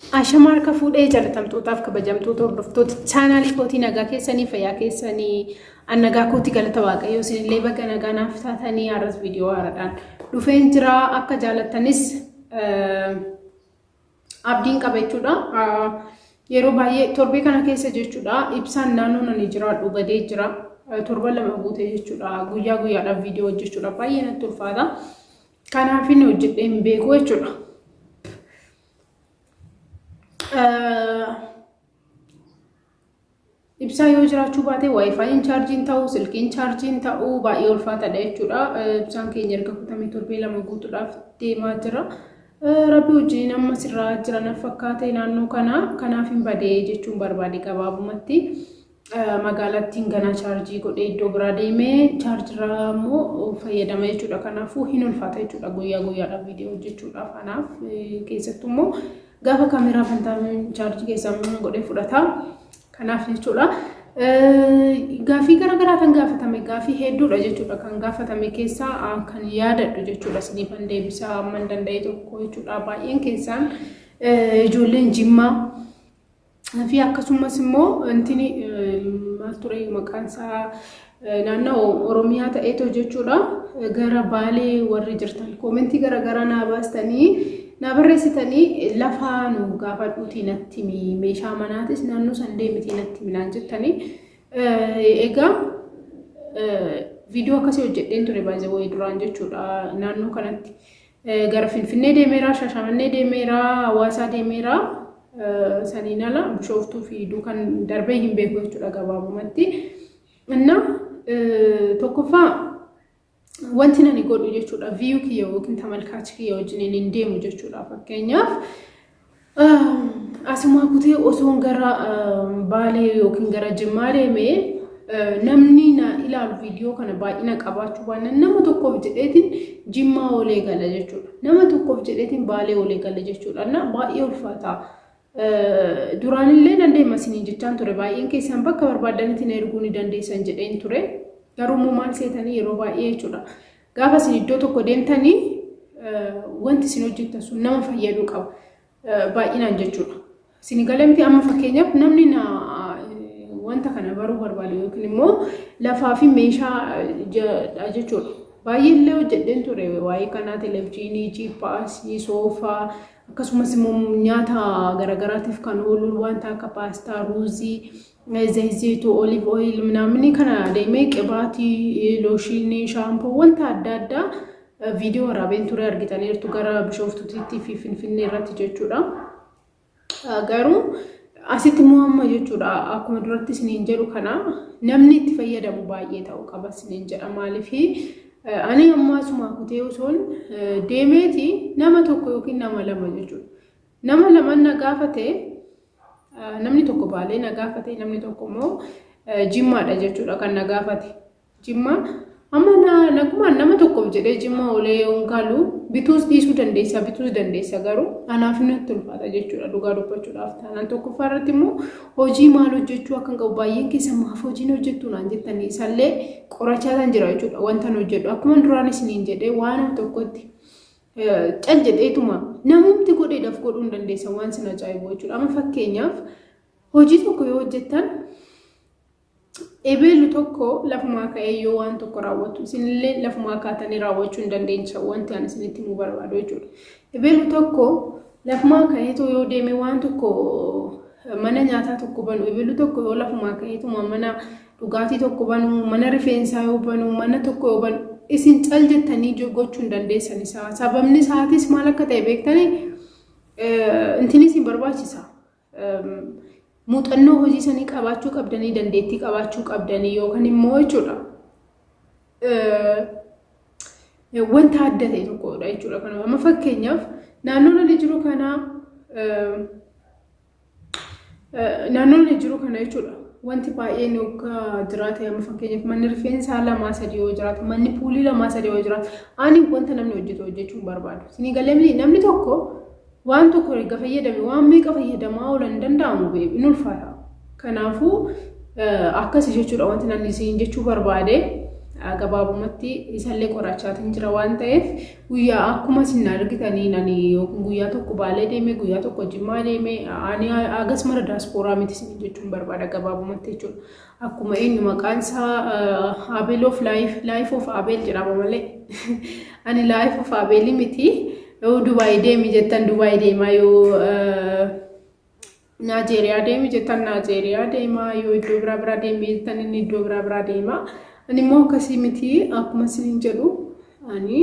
Ashamar ka fuudhee jalatamtootaaf kabajamtoota hordoftoota chaanaalii kootii nagaa keessanii fayyaa keessanii annagaa kootii galata waaqayyoo isinillee baga nagaa naaf taatanii har'as viidiyoo haaraadhaan dhufeen jira akka jaalattanis abdiin qaba jechuudha. Yeroo baay'ee torbee kana keessa jechuudha ibsaan naannoo nani jiraadhu badee jira torba lama guutee jechuudha guyyaa guyyaadhaaf viidiyoo hojjechuudha baay'ee natti ulfaata. Kanaaf inni hojjedhee hin beeku jechuudha. Ibsaa yoo jiraachuu baate wifiin chaarjiin ta'uu silkiin chaarjiin ta'uu baay'ee ulfaataadha jechuudha. Ibsaan keenya erga kutamee torbee lama guutuudhaaf deemaa jira. Rabbi wajjin amma sirraa jira na fakkaate naannoo kana kanaaf hin badee jechuun barbaade gabaabumatti magaalattiin ganaa chaarjii godhee iddoo biraa deemee chaarjiirraa immoo fayyadama jechuudha. Kanaafuu hin ulfaata jechuudha guyyaa guyyaadhaaf viidiyoo hojjechuudhaaf. Kanaaf keessattuu immoo gaafa kaameeraa fantaamin chaarjii keessaa godhee fudhata. Kanaaf jechuudha. Gaafii garaagaraa kan gaafatame gaafii hedduudha jechuudha. Kan gaafatame keessaa kan yaadadhu jechuudha. Siniifan deebisaa amma hin danda'e tokko jechuudha. Baay'een keessaan ijoolleen Jimmaa fi akkasumas immoo intini maal ture maqaan isaa naannoo Oromiyaa ta'eetu jechuudha. Gara Baalee warri jirtan koomentii garaagaraa naa baastanii na barreessitanii lafaa nu gaafadhuutii natti meeshaa manaatis naannoo san deemiti natti minaan jettanii egaa viidiyoo akkasii hojjedheen ture baay'ee duraan jechuudha. Naannoo kanatti gara Finfinnee deemeera, Shashamannee deemeera, Hawaasaa deemeera, saniin ala Bishooftuu fi Duukan darbee hin beeku jechuudha gabaabumatti. Inna tokkoffaa wanti nani godhu jechuudha view kiyya yookiin tamalkaachi kiyya wajjin hin deemu jechuudha. Fakkeenyaaf asuma kutee osoo gara Baalee yookiin gara Jimmaa deemee namni na ilaalu viidiyoo kana baay'ina qabaachuu baannaan nama tokkoof jedheetiin Jimmaa olee gala jechuudha. Nama tokkoof jedheetiin Baalee olee gala jechuudha. Na baay'ee ulfaata. Duraanillee dandeema isiniin jechaan ture baay'een keessan bakka barbaadanitti erguu ni dandeessan jedheen ture. Garuu maal seetanii yeroo baay'ee jechuudha. Gaafa isin iddoo tokko deemtanii wanti isin hojjettan sun nama fayyaduu qaba. Baay'inaan jechuudha. Isin galamti amma fakkeenyaaf namni wanta kana baruu barbaadu yookiin immoo lafaa fi meeshaa jechuudha. Baay'ee illee hojjedheen ture waa'ee kanaa televiziyoonii, jiippaasii, soofaa akkasumas immoo nyaata garaagaraatiif kan oolu wanta akka paastaa, ruuzii, ዘይቱ ኦሊቭ ኦይል ምናምን kana deemee qibaatii looshinii shaampoo wanta adda addaa viidiyoo waraabeen ture argitaniirtu gara Bishooftuutti fi Finfinnee irratti jechuudha. Garuu asitti immoo amma jechuudha akkuma duratti isiniin jedhu kana namni itti fayyadamu baay'ee ta'uu qaba isiniin jedha. Maaliif ani amma asuma kutee osoon deemeeti nama tokko yookiin nama lama jechuudha. Nama lama na gaafate namni tokko Baalee na gaafate namni tokko immoo Jimmaadha jechuudha kan na gaafate. Jimmaa amma naguma nama tokkoof jedhee Jimmaa olee ongalu bituus dhiisuu dandeessa garuu anaaf natti ulfaata jechuudha dhugaa dubbachuudhaaf taanaan tokkoffaa irratti immoo hojii maal hojjechuu akka qabu baay'een keessa maaf hojiin hojjettu naan jettanii isallee qorachaa kan jira jechuudha. Wanta hojjedhu akkuma duraan isiniin jedhee waan tokkotti cal jedheetuma namumti godheedhaaf godhuu hin dandeessan waan sin ajaa'ibu jechuudha. Amma fakkeenyaaf hojii tokko yoo hojjettan ebeellu tokko lafumaa ka'ee yoo waan tokko raawwatu isinillee lafumaa kaatanii raawwachuu hin dandeessan wanti ani isinitti himuu barbaadu jechuudha. Ebeellu tokko lafumaa ka'eetu yoo deeme waan tokko mana nyaataa tokko banu ebeellu tokko yoo lafumaa ka'eetuma mana dhugaatii tokko banu mana rifeensaa yoo banu mana tokko yoo banu isin cal jettanii gochuu hin dandeessan. Isaa sababni isaatis maal akka ta'e beektanii intini isin barbaachisa. Muuxannoo hojii sanii qabaachuu qabdanii dandeettii qabaachuu qabdanii yookaan immoo jechuudha wanta adda ta'e tokkodha jechuudha. Kanaaf amma fakkeenyaaf naannoon ani jiru kana jechuudha. Wanti baay'een akka jiraate amma fakkeenyaaf manni rifeensaa lamaa sadii yoo jiraate manni puulii lamaa sadii yoo jiraate ani wanta namni hojjechuun barbaadu. Isin galee namni tokko waan tokko erga fayyadame waan meeqa fayyadamaa oolan danda'amu hin ulfaata. Kanaafuu akkasii jechuudha wanti namni isin jechuu barbaade. gabaabumatti isallee qorachaatiin jira waan ta'eef guyyaa akkuma isin argitanii nani yookiin guyyaa tokko Baalee deemee guyyaa tokko Jimmaa deemee ani agas mara daaspooraa miti isin jechuun barbaada gabaabumatti jechuudha. Akkuma eenyu maqaan isaa Abel of Life of Abel jedhama malee ani Life of Abel miti yoo Dubaay deemi jettan Dubaay deemaa yoo Nigeria deemi jettan Nigeria deemaa yoo iddoo biraa deemi jettan inni iddoo biraa deemaa. Ani immoo akkasii miti akkuma isin jedhu ani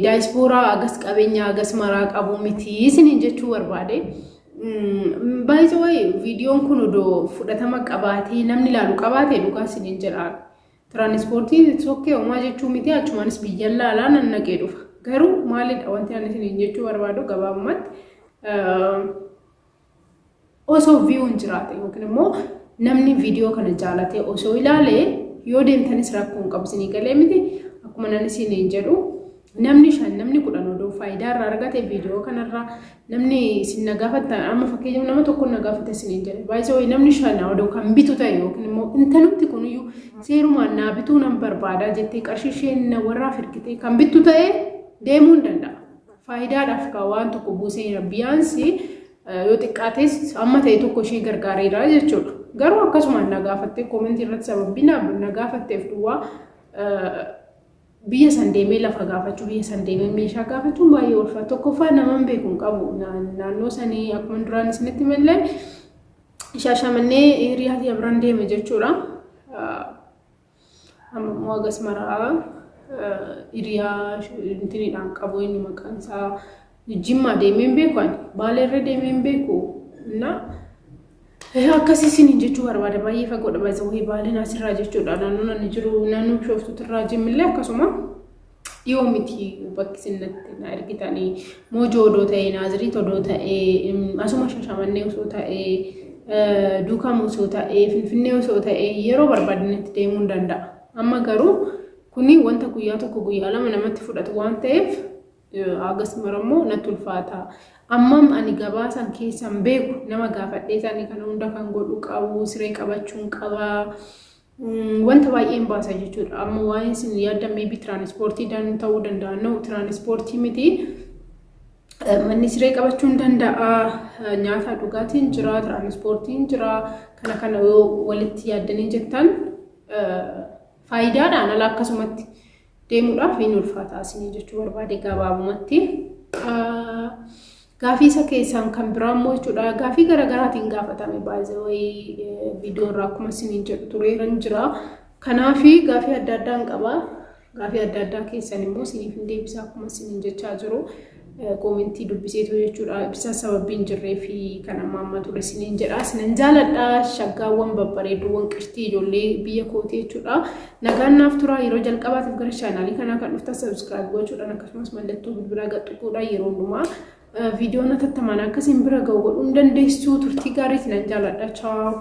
daaspooraa agas qabeenya agas maraa qabu miti isin jechuu barbaade. By the way videoon kun odoo fudhatama qabaatee namni ilaalu qabaatee dhugaa isin jedhaan tiraanispoortiin tokkee homaa jechuu miti achumaanis biyya laalaa nan naqee dhufa garuu maalidha wanti ani isin jechuu barbaadu gabaabumatti osoo viewun jiraate yookiin immoo namni viidiyoo kana jaalatee osoo ilaalee yoo deemtanis rakkoon qabu isinii galee miti akkuma nan isin jedhu namni 5 namni 10 odoo faayidaa irraa argate viidiyoo kanarraa namni isin nagaafattan amma fakkeenyaaf nama tokko nagaafate isin jedhe baay'ee namni 5 odoo kan bitu ta'e yookiin immoo intalumti kuniyyuu seerumaan naa bituu nan barbaada jettee qarshii isheen warraaf hirkitee kan bitu ta'e deemuu hin danda'a faayidaadhaaf ka waan tokko buusee rabbiyaansi yoo xiqqaates amma ta'e tokko ishee gargaareera jechuudha. Garuu akkasuma nagaafattee koomentii irratti sababiin nagaafatteef duwwaa biyya san deemee lafa gaafachuu biyya san deemee meeshaa gaafachuun baay'ee ulfaata. Tokkoffaa naman beekuun qabu naannoo sanii akkuma duraan isinitti mallee Shaashamannee hiriyaati abiraan deeme jechuudha. Amma agas maraa hiriyaa intiniidhaan qabu inni maqaan isaa Jimmaa deemeen beeku ani Baalee irra deemeen beeku na akkasii isin jechuu barbaada baay'ee fagoodha baay'ee Baaleen asirraa jechuudha naannoo ani jiru naannoo Bishooftuutti irraa jimmillee akkasuma dhiyoo miti bakki isinatti na argitanii Moojoo odoo ta'ee Naaziriit odoo ta'ee asuma Shaashamannee osoo ta'ee Duukam osoo ta'ee Finfinnee osoo ta'ee yeroo barbaadanitti deemuu danda'a. Amma garuu kuni wanta guyyaa tokko guyyaa lama namatti fudhatu waan ta'eef agas marammoo natti ulfaata. Ammam ani gabaasan keessan beeku nama gaafadhee isaanii kana hunda kan godhu qabu siree qabachuun qaba wanta baay'een baasa jechuudha. Amma waa'een isin yaaddan maybe tiraanispoortiidhaan ta'uu danda'a no tiraanispoortii miti manni siree qabachuun danda'a nyaata dhugaatiin jira tiraanispoortiin jira kana yoo walitti yaaddanii jettan faayidaadhaan ala akkasumatti deemuudhaaf hin ulfaataa isin jechuu barbaade gabaabumatti. Gaafii isa keessaan kan biraa immoo jechuudha gaafii garaagaraatiin gaafatame baay'ee viidiyoo irraa akkuma isin jedhu tureeran jira. Kanaaf gaafii adda addaan qaba. Gaafii adda addaa keessan immoo isiniif hin deebisa akkuma isin jechaa jiru. Koomentii dubbiseetu jechuudha ibsa sababiin jirree fi kan amma ture isiniin jedha isinan jaaladha shaggaawwan babbareeduuwwan qishtii ijoollee biyya kootii jechuudha nagaan naaf tura yeroo jalqabaatiif gara chaanaalii kanaa kan dhuftan subscribe gochuudhaan akkasumas mallattoo bilbilaa gadhuquudhaan yeroo hundumaa viidiyoon atattamaan akkasiin bira ga'u godhuu dandeessu turtii gaarii isinan jaaladha ciao